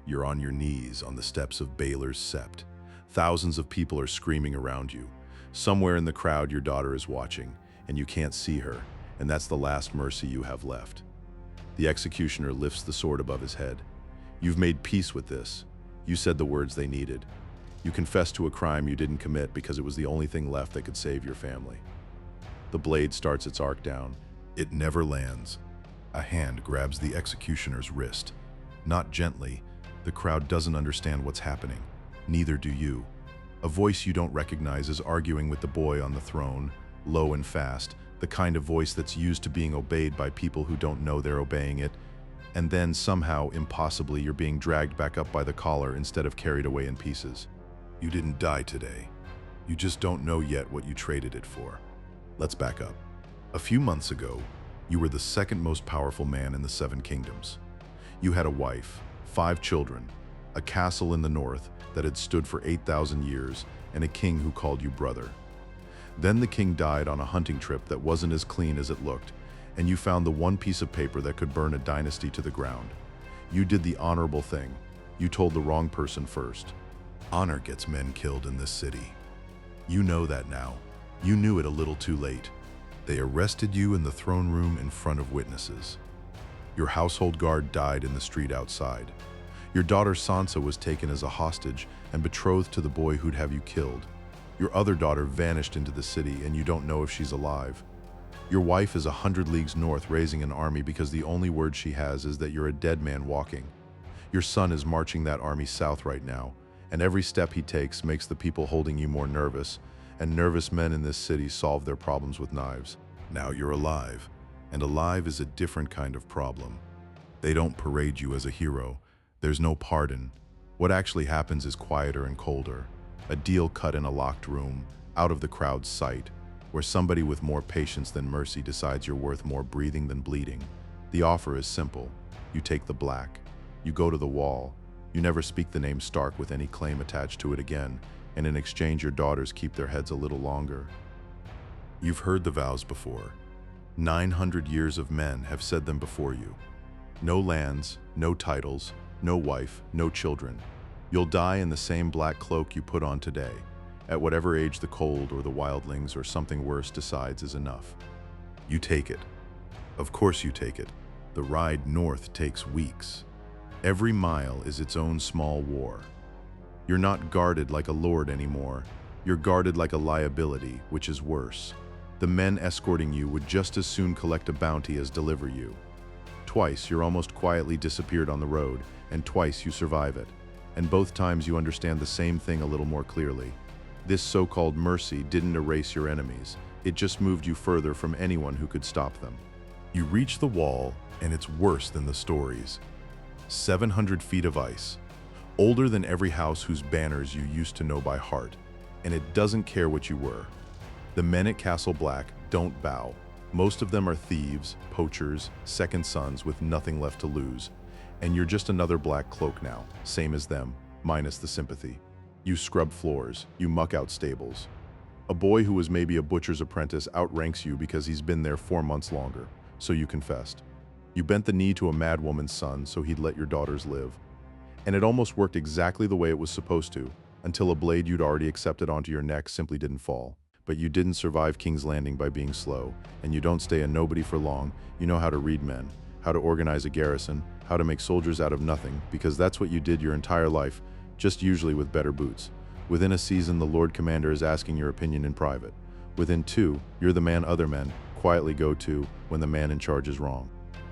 You're on your knees on the steps of Baelor's Sept. Thousands of people are screaming around you. Somewhere in the crowd, your daughter is watching, and you can't see her, and that's the last mercy you have left. The executioner lifts the sword above his head. You've made peace with this. You said the words they needed. You confessed to a crime you didn't commit because it was the only thing left that could save your family. The blade starts its arc down. It never lands. A hand grabs the executioner's wrist. Not gently. The crowd doesn't understand what's happening. Neither do you. A voice you don't recognize is arguing with the boy on the throne, low and fast, the kind of voice that's used to being obeyed by people who don't know they're obeying it. And then somehow, impossibly, you're being dragged back up by the collar instead of carried away in pieces. You didn't die today. You just don't know yet what you traded it for. Let's back up. A few months ago, you were the second most powerful man in the Seven Kingdoms. You had a wife, 5 children, a castle in the north that had stood for 8,000 years, and a king who called you brother. Then the king died on a hunting trip that wasn't as clean as it looked, and you found the one piece of paper that could burn a dynasty to the ground. You did the honorable thing. You told the wrong person first. Honor gets men killed in this city. You know that now. You knew it a little too late. They arrested you in the throne room in front of witnesses. Your household guard died in the street outside. Your daughter Sansa was taken as a hostage and betrothed to the boy who'd have you killed. Your other daughter vanished into the city, and you don't know if she's alive. Your wife is 100 leagues north raising an army because the only word she has is that you're a dead man walking. Your son is marching that army south right now, and every step he takes makes the people holding you more nervous, and nervous men in this city solve their problems with knives. Now you're alive, and alive is a different kind of problem. They don't parade you as a hero. There's no pardon. What actually happens is quieter and colder. A deal cut in a locked room, out of the crowd's sight, where somebody with more patience than mercy decides you're worth more breathing than bleeding. The offer is simple. You take the black. You go to the wall. You never speak the name Stark with any claim attached to it again, and in exchange your daughters keep their heads a little longer. You've heard the vows before. 900 years of men have said them before you. No lands, no titles, no wife, no children. You'll die in the same black cloak you put on today, at whatever age the cold or the wildlings or something worse decides is enough. You take it. Of course you take it. The ride north takes weeks. Every mile is its own small war. You're not guarded like a lord anymore. You're guarded like a liability, which is worse. The men escorting you would just as soon collect a bounty as deliver you. Twice you're almost quietly disappeared on the road, and twice you survive it. And both times you understand the same thing a little more clearly. This so-called mercy didn't erase your enemies. It just moved you further from anyone who could stop them. You reach the wall, and it's worse than the stories. 700 feet of ice, older than every house whose banners you used to know by heart, and it doesn't care what you were. The men at Castle Black don't bow. Most of them are thieves, poachers, second sons with nothing left to lose. And you're just another black cloak now, same as them, minus the sympathy. You scrub floors, you muck out stables. A boy who was maybe a butcher's apprentice outranks you because he's been there 4 months longer, so you confessed. You bent the knee to a mad woman's son so he'd let your daughters live. And it almost worked exactly the way it was supposed to, until a blade you'd already accepted onto your neck simply didn't fall. But you didn't survive King's Landing by being slow, and you don't stay a nobody for long. You know how to read men, how to organize a garrison, how to make soldiers out of nothing, because that's what you did your entire life, just usually with better boots. Within a season, the Lord Commander is asking your opinion in private. Within 2, you're the man other men quietly go to when the man in charge is wrong.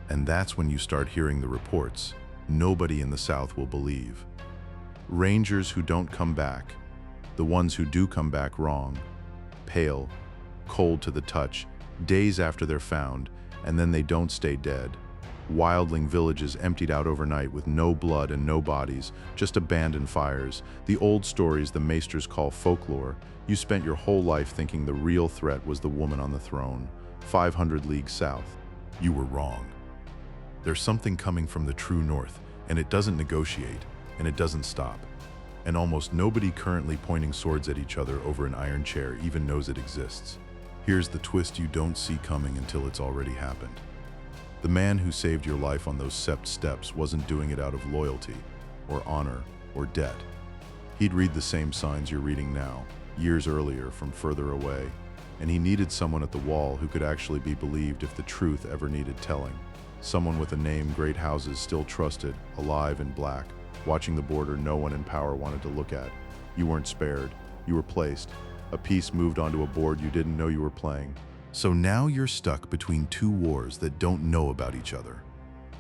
And that's when you start hearing the reports nobody in the South will believe. Rangers who don't come back, the ones who do come back wrong, pale, cold to the touch, days after they're found, and then they don't stay dead. Wildling villages emptied out overnight with no blood and no bodies, just abandoned fires. The old stories the maesters call folklore. You spent your whole life thinking the real threat was the woman on the throne, 500 leagues south. You were wrong. There's something coming from the true north, and it doesn't negotiate, and it doesn't stop. And almost nobody currently pointing swords at each other over an iron chair even knows it exists. Here's the twist you don't see coming until it's already happened. The man who saved your life on those Sept steps wasn't doing it out of loyalty. or honor, or debt. He'd read the same signs you're reading now, years earlier from further away, and he needed someone at the wall who could actually be believed if the truth ever needed telling. Someone with a name great houses still trusted, alive in black, watching the border no one in power wanted to look at. You weren't spared, you were placed. A piece moved onto a board you didn't know you were playing. So now you're stuck between two wars that don't know about each other.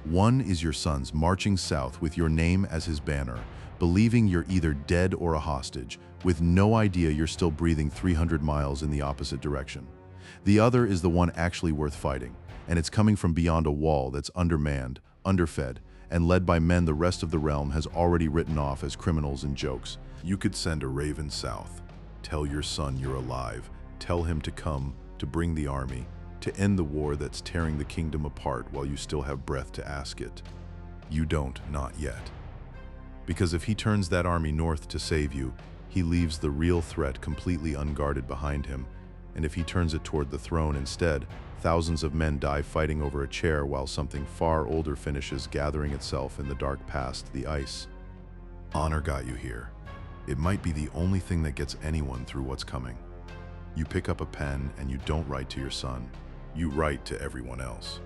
One is your son's marching south with your name as his banner, believing you're either dead or a hostage, with no idea you're still breathing 300 miles in the opposite direction. The other is the one actually worth fighting, and it's coming from beyond a wall that's undermanned, underfed, and led by men the rest of the realm has already written off as criminals and jokes. You could send a raven south, tell your son you're alive, tell him to come, to bring the army, to end the war that's tearing the kingdom apart while you still have breath to ask it. You don't, not yet. Because if he turns that army north to save you, he leaves the real threat completely unguarded behind him, and if he turns it toward the throne instead, thousands of men die fighting over a chair while something far older finishes gathering itself in the dark past, the ice. Honor got you here. It might be the only thing that gets anyone through what's coming. You pick up a pen and you don't write to your son. You write to everyone else.